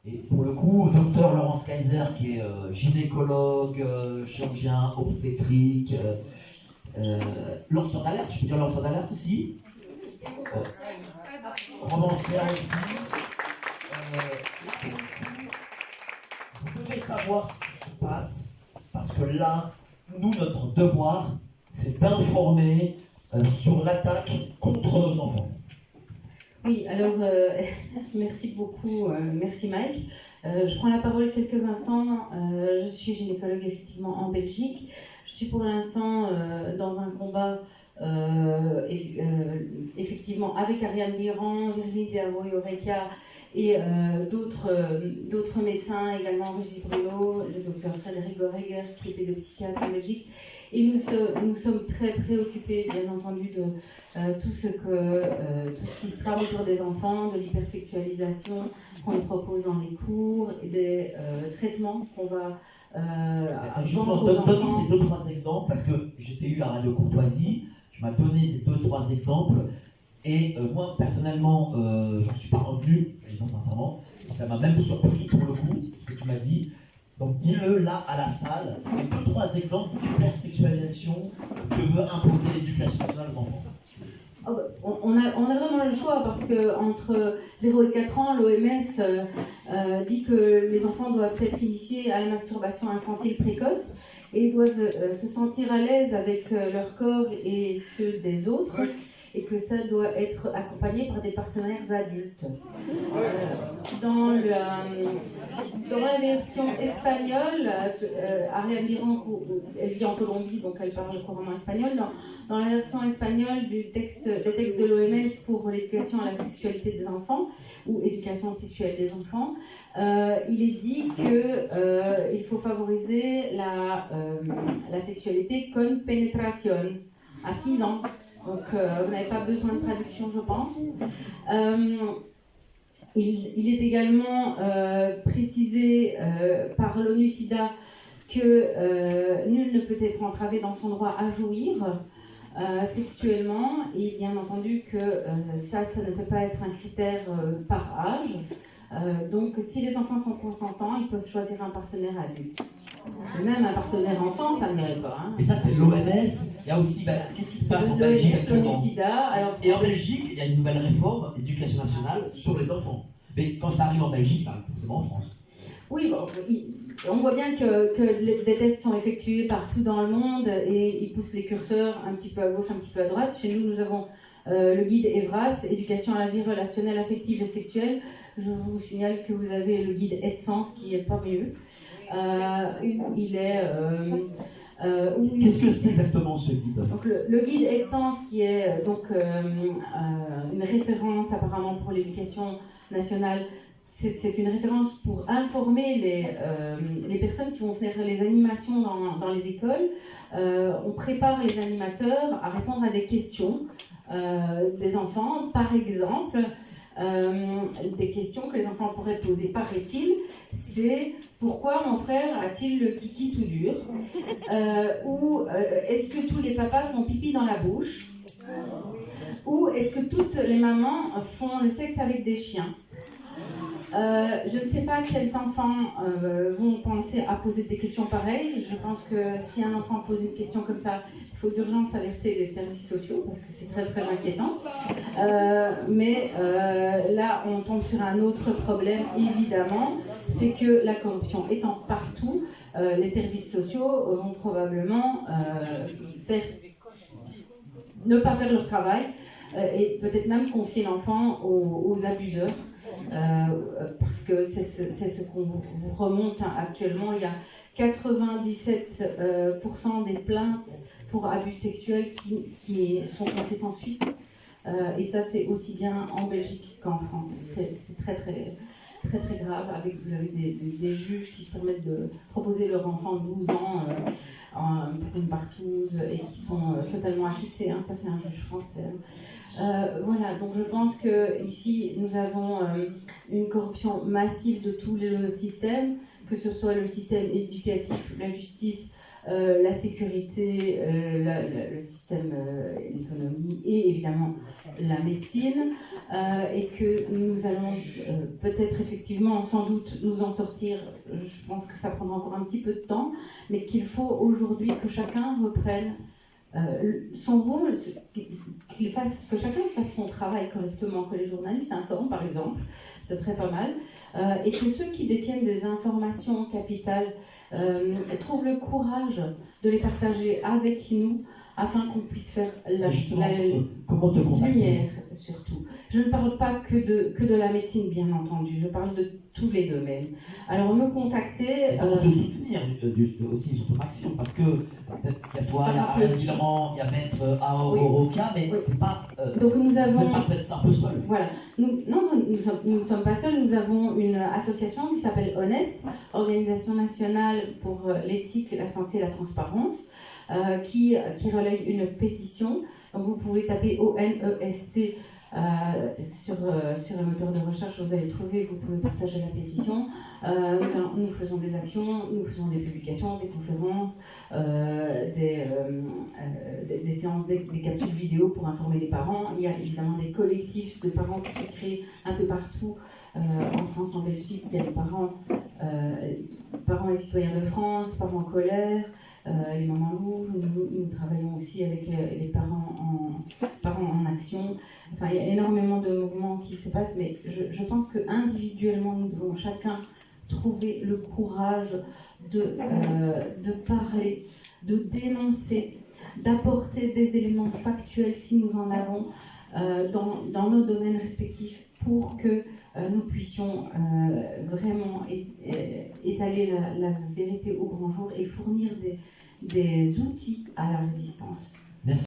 Et pour le coup, docteur Laurence Kaiser, qui est gynécologue, chirurgien obstétrique, lanceur d'alerte, je peux dire lanceur d'alerte aussi, romancière aussi. Vous devez savoir ce qui se passe, parce que là, nous, notre devoir, c'est d'informer sur l'attaque contre nos enfants. Oui, alors merci beaucoup, merci Mike. Je prends la parole quelques instants. Je suis gynécologue effectivement en Belgique. Je suis pour l'instant dans un combat effectivement avec Ariane Liran, Virginie Deavoy-Oreca et d'autres médecins, également Régis Bruno, le docteur Frédéric Goreger, qui est pédopsychiatre en Belgique. Et nous sommes très préoccupés, bien entendu, de tout ce qui se trame autour des enfants, de l'hypersexualisation qu'on leur propose dans les cours, et des traitements qu'on va justement, donne-nous ces 2-3 exemples, parce que j'étais eu à Radio Courtoisie, tu m'as donné ces 2-3 exemples, et moi, personnellement, j'en suis pas revenu, je dis sincèrement, ça m'a même surpris pour le coup, ce que tu m'as dit. Donc dis-le là à la salle, 2-3 exemples d'hypersexualisation que veut imposer l'éducation nationale aux enfants. On a vraiment le choix, parce que entre 0 et 4 ans, l'OMS dit que les enfants doivent être initiés à la masturbation infantile précoce et doivent se sentir à l'aise avec leur corps et ceux des autres, et que ça doit être accompagné par des partenaires adultes. Dans la version espagnole, Ariane Liran, elle vit en Colombie, donc elle parle couramment espagnol. Dans la version espagnole des textes de l'OMS pour l'éducation à la sexualité des enfants, ou éducation sexuelle des enfants, il est dit qu'il faut favoriser la sexualité con penetración à 6 ans. Donc, vous n'avez pas besoin de traduction, je pense. Il est également précisé par l'ONU-SIDA que nul ne peut être entravé dans son droit à jouir sexuellement, et bien entendu que ça ne peut pas être un critère par âge. Donc, si les enfants sont consentants, ils peuvent choisir un partenaire adulte. Même un partenaire enfant, ça n'irait pas. Hein. Et ça, c'est l'OMS. Il y a aussi, qu'est-ce qui se passe en Belgique actuellement ? Et en Belgique, il y a une nouvelle réforme, éducation nationale, sur les enfants. Mais quand ça arrive en Belgique, ça arrive forcément en France. Oui, bon, on voit bien que des tests sont effectués partout dans le monde et ils poussent les curseurs un petit peu à gauche, un petit peu à droite. Chez nous, nous avons le guide EVRAS, éducation à la vie relationnelle, affective et sexuelle. Je vous signale que vous avez le guide EdSens qui est pas mieux. Il est... Qu'est-ce que c'est exactement ce guide ? Donc le guide EdSens, qui est une référence apparemment pour l'éducation nationale, c'est une référence pour informer les personnes qui vont faire les animations dans les écoles. On prépare les animateurs à répondre à des questions des enfants, par exemple. Des questions que les enfants pourraient poser, paraît-il, c'est pourquoi mon frère a-t-il le kiki tout dur, ou est-ce que tous les papas font pipi dans la bouche, ou est-ce que toutes les mamans font le sexe avec des chiens. Je ne sais pas quels enfants vont penser à poser des questions pareilles. Je pense que si un enfant pose une question comme ça, il faut d'urgence alerter les services sociaux parce que c'est très très inquiétant. Mais là, on tombe sur un autre problème, évidemment, c'est que la corruption étant partout, les services sociaux vont probablement ne pas faire leur travail et peut-être même confier l'enfant aux abuseurs. Parce que c'est ce qu'on vous remonte actuellement. Il y a 97% des plaintes pour abus sexuels qui sont classées sans suite. Et ça, c'est aussi bien en Belgique qu'en France. C'est très, très, très, très grave. Vous avez des juges qui se permettent de proposer leur enfant de 12 ans pour une partouze et qui sont totalement acquittés. Hein. Ça, c'est un juge français. Voilà, donc je pense qu'ici, nous avons une corruption massive de tout le système, que ce soit le système éducatif, la justice, la sécurité, le système, l'économie et évidemment la médecine, et que nous allons peut-être effectivement, sans doute, nous en sortir. Je pense que ça prendra encore un petit peu de temps, mais qu'il faut aujourd'hui que chacun reprenne son rôle, que chacun fasse son travail correctement, que les journalistes informent par exemple, ce serait pas mal, et que ceux qui détiennent des informations capitales trouvent le courage de les partager avec nous afin qu'on puisse faire la lumière surtout. Je ne parle pas que de la médecine, bien entendu, je parle de tous les domaines. Alors me contacter... Comment te soutenir aussi sur ton action, parce que il y a toi, il y a Alain Guillerand, il y a Maître Aoroka, mais c'est pas... Donc nous avons... pas peut-être un peu seul. Voilà. Nous ne sommes pas seuls, nous avons une association qui s'appelle Honest, Organisation nationale pour l'éthique, la santé et la transparence, qui relaye une pétition. Donc vous pouvez taper ONEST sur le moteur de recherche, vous allez trouver, vous pouvez partager la pétition. Nous faisons des actions, nous faisons des publications, des conférences, des séances, des captures vidéo pour informer les parents. Il y a évidemment des collectifs de parents qui se créent un peu partout en France, en Belgique. Il y a des parents et citoyens de France, parents en colère, les mamans louves. Nous travaillons aussi avec les parents en action. Enfin, il y a énormément de mouvements qui se passent, mais je pense qu'individuellement, nous devons chacun trouver le courage de parler, de dénoncer, d'apporter des éléments factuels si nous en avons dans nos domaines respectifs pour que nous puissions vraiment étaler la vérité au grand jour et fournir des outils à la résistance.